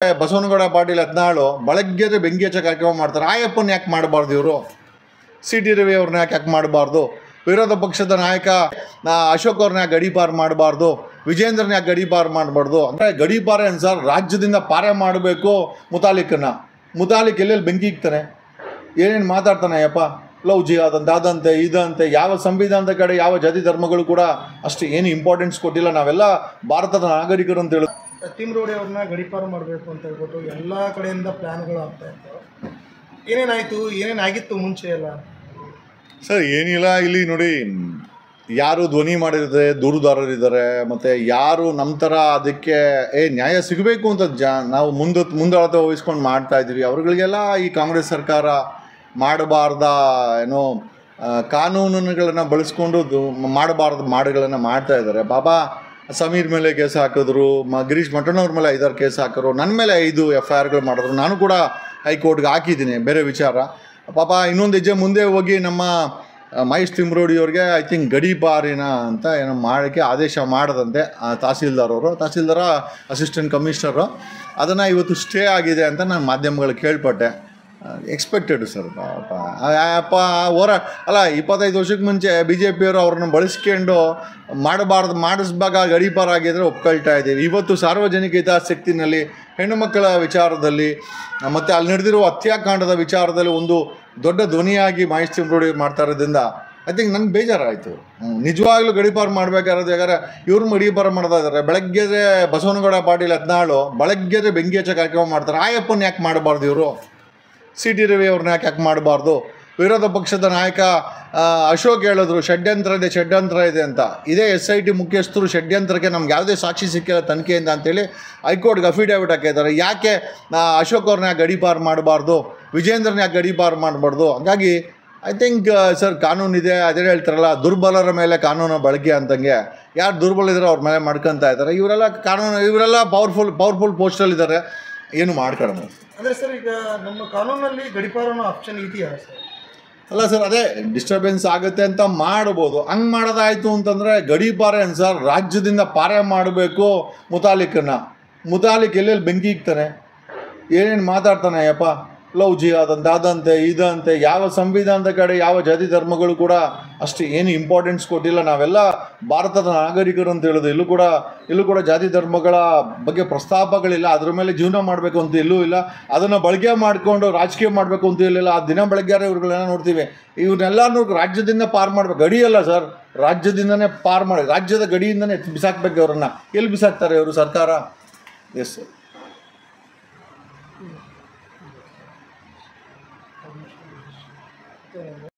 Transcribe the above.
ಬಸವನಗೌಡ ಪಾಟೀಲ್ 14 ಬೆಳಗ್ಗೆ ಬೆಂಕಿ ಹಚ್ಚ ಕಾರ್ಯಕ್ರಮ ಮಾಡ್ತಾರೆ. ಆಯಪ್ಪನ ಯಾಕೆ ಮಾಡಬಾರ್ದು ಇವರು? ಸಿ ಟಿ ರವಿ ಅವ್ರನ್ನ ಯಾಕೆ ಮಾಡಬಾರ್ದು? ವಿರೋಧ ಪಕ್ಷದ ನಾಯಕ ಅಶೋಕ್ ಅವ್ರನ್ನ ಯಾಕೆ ಗಡೀಪಾರು ಮಾಡಬಾರ್ದು? ವಿಜೇಂದ್ರನ ಯಾಕೆ ಗಡೀಪಾರು ಮಾಡಬಾರ್ದು? ಅಂದರೆ ಗಡೀಪಾರ ಏನು ಸರ್, ರಾಜ್ಯದಿಂದ ಪಾರೆ ಮಾಡಬೇಕು ಮುತಾಲಿಕ್ ಎಲ್ಲೆಲ್ಲಿ ಬೆಂಕಿ ಇಕ್ತಾನೆ, ಏನೇನು ಮಾತಾಡ್ತಾನೆ ಅಯ್ಯಪ್ಪ, ಲವ್ ಜಿಹಾದ್ ಅಂತ ಅದಂತೆ ಇದಂತೆ. ಯಾವ ಸಂವಿಧಾನದ ಕಡೆ ಯಾವ ಜಾತಿ ಧರ್ಮಗಳು ಕೂಡ ಅಷ್ಟು ಏನು ಇಂಪಾರ್ಟೆನ್ಸ್ ಕೊಟ್ಟಿಲ್ಲ. ನಾವೆಲ್ಲ ಭಾರತದ ನಾಗರಿಕರು ಅಂತ ಹೇಳಿ ತಿಮ್ರೋಡಿ ಅವ್ರನ್ನ ಗಡೀಪಾರು ಮಾಡಬೇಕು ಅಂತ ಹೇಳ್ಬಿಟ್ಟು ಎಲ್ಲ ಕಡೆಯಿಂದ ಪ್ಲ್ಯಾನ್ಗಳು ಆಗ್ತಾ ಇತ್ತು. ಏನೇನಾಯಿತು, ಏನೇನಾಗಿತ್ತು ಮುಂಚೆ ಎಲ್ಲ? ಸರ್ ಏನಿಲ್ಲ, ಇಲ್ಲಿ ನೋಡಿ, ಯಾರು ಧ್ವನಿ ಮಾಡಿರುತ್ತೆ ದೂರುದಾರರಿದ್ದಾರೆ, ಮತ್ತು ಯಾರು ನಮ್ಮ ಥರ ಅದಕ್ಕೆ ನ್ಯಾಯ ಸಿಗಬೇಕು ಅಂತ ನಾವು ಮುಂದಾಳತೆ ವಹಿಸ್ಕೊಂಡು ಮಾಡ್ತಾಯಿದ್ದೀವಿ. ಅವ್ರುಗಳಿಗೆಲ್ಲ ಈ ಕಾಂಗ್ರೆಸ್ ಸರ್ಕಾರ ಮಾಡಬಾರ್ದ ಏನೋ ಕಾನೂನುಗಳನ್ನು ಬಳಸ್ಕೊಂಡು ಮಾಡಬಾರ್ದು ಮಾಡುಗಳನ್ನು ಮಾಡ್ತಾಯಿದ್ದಾರೆ. ಬಾಬಾ ಸಮೀರ್ ಮೇಲೆ ಕೇಸ್ ಹಾಕಿದ್ರು, ಗಿರೀಶ್ ಮಠಣ್ಣವ್ರ ಮೇಲೆ 5 ಕೇಸ್ ಹಾಕಿದ್ರು, ನನ್ನ ಮೇಲೆ 5 FIRಗಳು ಮಾಡಿದ್ರು. ನಾನು ಕೂಡ ಹೈಕೋರ್ಟ್ಗೆ ಹಾಕಿದ್ದೀನಿ, ಬೇರೆ ವಿಚಾರ. ಪಾಪ ಇನ್ನೊಂದು ಹೆಜ್ಜೆ ಮುಂದೆ ಹೋಗಿ ನಮ್ಮ ಮಹೇಶ್ ತಿಮ್ರೋಡಿ ಅವ್ರಿಗೆ ಐ ಥಿಂಕ್ ಗಡೀಪಾರಿನ ಅಂತ ಏನೋ ಮಾಡೋಕ್ಕೆ ಆದೇಶ ಮಾಡದಂತೆ ತಹಸೀಲ್ದಾರ ಅಸಿಸ್ಟೆಂಟ್ ಕಮಿಷನರು. ಅದನ್ನು ಇವತ್ತು ಸ್ಟೇ ಆಗಿದೆ ಅಂತ ನಾನು ಮಾಧ್ಯಮಗಳಿಗೆ ಕೇಳ್ಪಟ್ಟೆ. Expected sir. ಪಾಪ ಅಲ್ಲ 25 ವರ್ಷಕ್ಕೆ ಮುಂಚೆ BJP ಅವರು ಅವ್ರನ್ನ ಬಳಸ್ಕೊಂಡು ಮಾಡಿಸ್ದಾಗ ಗಡೀಪಾರ ಆಗಿದ್ರೆ ಒಪ್ಕೊಳ್ತಾ ಇದ್ದೀವಿ. ಇವತ್ತು ಸಾರ್ವಜನಿಕ ಹಿತಾಸಕ್ತಿನಲ್ಲಿ ಹೆಣ್ಣು ಮಕ್ಕಳ ವಿಚಾರದಲ್ಲಿ ಮತ್ತು ಅಲ್ಲಿ ನಡೆದಿರುವ ಹತ್ಯಾಕಾಂಡದ ವಿಚಾರದಲ್ಲಿ ಒಂದು ದೊಡ್ಡ ಧ್ವನಿಯಾಗಿ ಮಹೇಶ್ ತಿಮ್ರೋಡಿ ಮಾಡ್ತಾ ಇರೋದ್ರಿಂದ ಐ ಥಿಂಕ್ ನನಗೆ ಬೇಜಾರಾಯಿತು. ನಿಜವಾಗ್ಲೂ ಗಡೀಪಾರು ಮಾಡಬೇಕಾದ್ರೆ ಯಾಕಂದರೆ ಇವ್ರು ಗಡೀಪಾರು ಮಾಡ್ತಾ ಇದ್ದಾರೆ. ಬೆಳಗ್ಗೆ ಬಸವನಗೌಡ ಪಾಟೀಲ್ 14 ಬೆಳಗ್ಗೆ ಬೆಂಕಿ ಹಚ್ಚ ಕಾರ್ಯಕ್ರಮ ಮಾಡ್ತಾರೆ. ಆಯಪ್ಪನ ಯಾಕೆ ಮಾಡಬಾರ್ದು ಇವರು? ಸಿ ಟಿ ರವಿ ಅವ್ರನ್ನ ಯಾಕೆ ಮಾಡಬಾರ್ದು? ವಿರೋಧ ಪಕ್ಷದ ನಾಯಕ ಅಶೋಕ್ ಹೇಳಿದ್ರು ಷಡ್ಯಂತ್ರ ಇದೆ ಅಂತ. ಇದೇ SIT ಮುಖ್ಯಸ್ಥರು ಷಡ್ಯಂತ್ರಕ್ಕೆ ನಮ್ಗೆ ಯಾವುದೇ ಸಾಕ್ಷಿ ಸಿಕ್ಕಿಲ್ಲ ತನಿಖೆಯಿಂದ ಅಂತೇಳಿ ಹೈಕೋರ್ಟ್ಗೆ ಅಫಿಡೇವಿಟ್ ಹಾಕಿದ್ದಾರೆ. ಯಾಕೆ ಅಶೋಕ್ ಅವ್ರನ್ನ ಯಾಕೆ ಗಡೀಪಾರು ಮಾಡಬಾರ್ದು, ವಿಜೇಂದ್ರನ ಯಾಕೆ ಗಡೀಪಾರು ಮಾಡಬಾರ್ದು? ಹಾಗಾಗಿ ಐ ಥಿಂಕ್ ಸರ್ ಕಾನೂನಿದೆ, ಅದೇ ಹೇಳ್ತಾರಲ್ಲ ದುರ್ಬಲರ ಮೇಲೆ ಕಾನೂನು ಬಳಕೆ ಅಂತಂಗೆ. ಯಾರು ದುರ್ಬಲ ಇದ್ದಾರೆ ಅವ್ರ ಮೇಲೆ ಮಾಡ್ಕೊತಾ ಇದ್ದಾರೆ. ಇವರೆಲ್ಲ ಪವರ್ಫುಲ್ ಪೋಸ್ಟಲ್ಲಿದ್ದಾರೆ, ಏನು ಮಾಡ್ಕೊಳ್ಳೋಣ. ಅಂದರೆ ಸರ್ ಈಗ ನಮ್ಮ ಕಾನೂನಲ್ಲಿ ಗಡೀಪಾರು ಅನ್ನೋ ಆಪ್ಷನ್ ಇದೆಯಾ ಸರ್? ಅಲ್ಲ ಸರ್, ಅದೇ ಡಿಸ್ಟರ್ಬೆನ್ಸ್ ಆಗುತ್ತೆ ಅಂತ ಮಾಡ್ಬೋದು. ಹಂಗೆ ಮಾಡೋದಾಯಿತು ಅಂತಂದರೆ ಗಡೀಪಾರ ಏನು ಸರ್, ರಾಜ್ಯದಿಂದ ಪಾರೆ ಮಾಡಬೇಕು ಮುತಾಲಿಕ್ ಎಲ್ಲೆಲ್ಲಿ ಬೆಂಕಿ ಇಕ್ತಾನೆ, ಏನೇನು ಮಾತಾಡ್ತಾನೆ ಅಯ್ಯಪ್ಪ, ಲವ್ ಜಿಹಾದ್ ಅಂತ ಅದಂತೆ ಇದಂತೆ. ಯಾವ ಸಂವಿಧಾನದ ಕಡೆ ಯಾವ ಜಾತಿ ಧರ್ಮಗಳು ಕೂಡ ಅಷ್ಟು ಏನು ಇಂಪಾರ್ಟೆನ್ಸ್ ಕೊಟ್ಟಿಲ್ಲ. ನಾವೆಲ್ಲ ಭಾರತದ ನಾಗರಿಕರು ಅಂತ ಹೇಳೋದು. ಇಲ್ಲೂ ಕೂಡ ಜಾತಿ ಧರ್ಮಗಳ ಬಗ್ಗೆ ಪ್ರಸ್ತಾಪಗಳಿಲ್ಲ. ಅದ್ರ ಮೇಲೆ ಜೀವನ ಮಾಡಬೇಕು ಅಂತ ಎಲ್ಲೂ ಇಲ್ಲ. ಅದನ್ನು ಬಳಕೆ ಮಾಡಿಕೊಂಡು ರಾಜಕೀಯ ಮಾಡಬೇಕು ಅಂತ ಇರಲಿಲ್ಲ. ಆ ದಿನ ಬೆಳಗ್ಗೆ ಇವ್ರುಗಳನ್ನ ನೋಡ್ತೀವಿ. ಇವನ್ನೆಲ್ಲನೂ ರಾಜ್ಯದಿಂದ ಪಾರು ಮಾಡಬೇಕು. ಗಡಿಯಲ್ಲ ಸರ್, ರಾಜ್ಯದಿಂದನೇ ಪಾರು ಮಾಡಿ, ರಾಜ್ಯದ ಗಡಿಯಿಂದನೇ ಬಿಸಾಕಬೇಕು. ಅವರನ್ನು ಎಲ್ಲಿ ಬಿಸಾಕ್ತಾರೆ ಇವರು ಸರ್ಕಾರ? Yes sir.